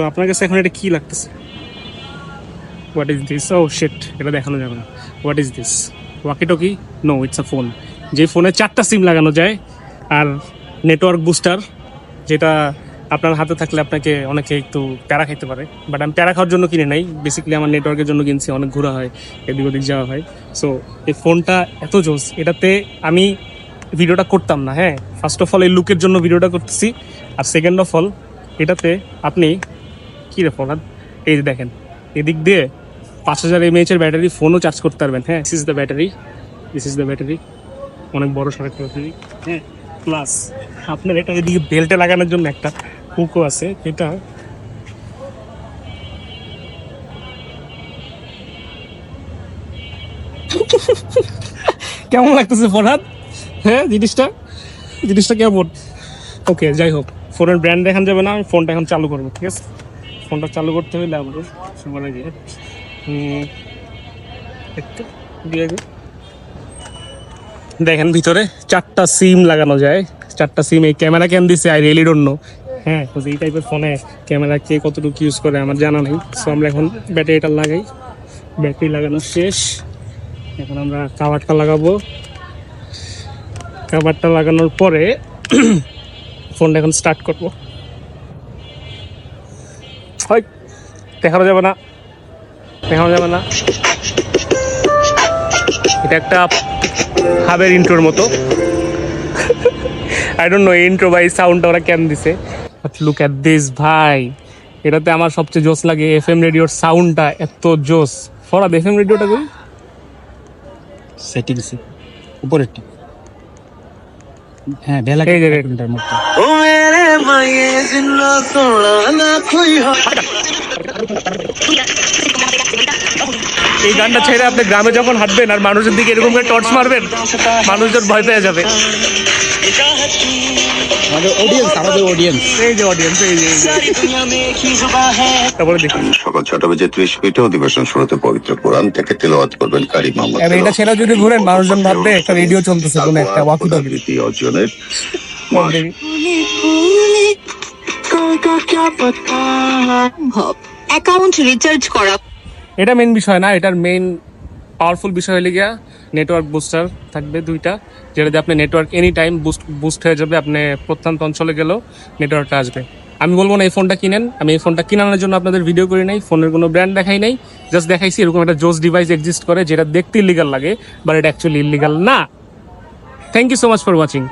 তো আপনার কাছে এখন এটা কি লাগতেছে? What is this? Oh shit, এটা দেখানো যাবে না। What is this? Walkie talkie? No, it's a phone. যে ফোনে 4টা সিম লাগানো যায় আর নেটওয়ার্ক বুস্টার, যেটা আপনার হাতে থাকলে আপনাকে অনেকে একটু প্যারা খাইতে পারে, বাট আমি প্যারা খাওয়ার জন্য কিনে নাই, বেসিক্যালি আমার নেটওয়ার্কের জন্য কিনছি। অনেক ঘোরা হয়, এদিক ওদিক যাওয়া হয়। সো এই ফোনটা এত জোস, এটাতে আমি ভিডিওটা করতাম না। হ্যাঁ, ফার্স্ট অফ অল এই লুকের জন্য ভিডিওটা করতেছি, আর সেকেন্ড অফ অল এটাতে আপনি কী রে ফোন, এই যে দেখেন এদিক দিয়ে 5000 mAh ব্যাটারি, ফোনও চার্জ করতে পারবেন। হ্যাঁ, this is the battery, this is the battery. অনেক বড় সড়ক ব্যাটারি। হ্যাঁ, প্লাস আপনার এটা এদিকে বেল্টে লাগানোর জন্য একটা হুকও আছে। এটা কেমন লাগতেছে ফরহাদ? হ্যাঁ, জিনিসটা কেমন? ওকে, যাই হোক, ফোনের ব্র্যান্ড দেখান যাবে না, আমি ফোনটা এখন চালু করবো। ঠিক আছে, ফোনটা চালু করতে হলে আমাদের সবার আগে একটু দিয়ে দিই। দেখেন ভিতরে 4টা সিম লাগানো যায়। 4টা সিম। এই ক্যামেরা কেন দিছে আই রিয়েলি ডোন্ট নো। হ্যাঁ, তো এই টাইপের ফোনে ক্যামেরা কে কতটুকু ইউজ করে আমার জানা নেই। সো আমরা এখন ব্যাটারিটা লাগাই। ব্যাটারি লাগানো শেষ, এখন আমরা কাভারটা লাগাবো। কাভারটা লাগানোর পরে ফোনটা এখন স্টার্ট করবো। হয় দেখানো যাবে না, দেখানো যাবে না। এটা একটা হাবের ইন্ট্রোর মতো। I don't know intro by সাউন্ডটা ওরা কেন দিছে, বাট লুক অ্যাট দিস ভাই। এটাতে আমার সবচেয়ে জোস লাগে এফএম রেডিওর সাউন্ডটা, এত জোস। ফরহাদ, এফএম রেডিওটা কই? সেটিংসে উপরেরটা। হ্যাঁ, বেলা এই যে ঘন্টার মতো। ও মেরে মায়ে জিন্না সোনা না কোই হয়। এই গানটা ছেড়ে আপনি গ্রামে যখন হাঁটবেন আর মানুষের দিকে এরকম করে টর্চ মারবেন, মানুষজন ভয় পেয়ে যাবে। আমাদের অডিয়েন্স এই যে অডিয়েন্স, এই যে তারপরে দেখুন সকাল 6:30 অধিবেশন শুরুতে পবিত্র কোরআন থেকে তেলাওয়াত করবেন কারি মোহাম্মদ। এটা ছেড়ে যদি ঘুরেন মানুষজন ভাববে একটা রেডিও চলতেছে, কোনো একটা ওয়াকি টকি। অর্জনের অ্যাকাউন্ট রিচার্জ করা। এটা মেইন বিষয় না, এটার মেইন পাওয়ারফুল বিষয় হলে গিয়া নেটওয়ার্ক বুস্টার থাকবে 2টা, যেটাতে আপনি নেটওয়ার্ক এনি টাইম বুস্ট হয়ে যাবে। আপনি প্রত্যন্ত অঞ্চলে গেলেও নেটওয়ার্কটা আসবে। আমি বলবো না এই ফোনটা কিনেন, আমি এই ফোনটা কিনানোর জন্য আপনাদের ভিডিও করি নাই, ফোনের কোনো ব্র্যান্ড দেখাই নাই, জাস্ট দেখাইছি এরকম একটা জোস ডিভাইস এক্সিস্ট করে যেটা দেখতে ইলিগাল লাগে, বাট এটা অ্যাকচুয়ালি ইলিগাল না। Thank you so much for watching.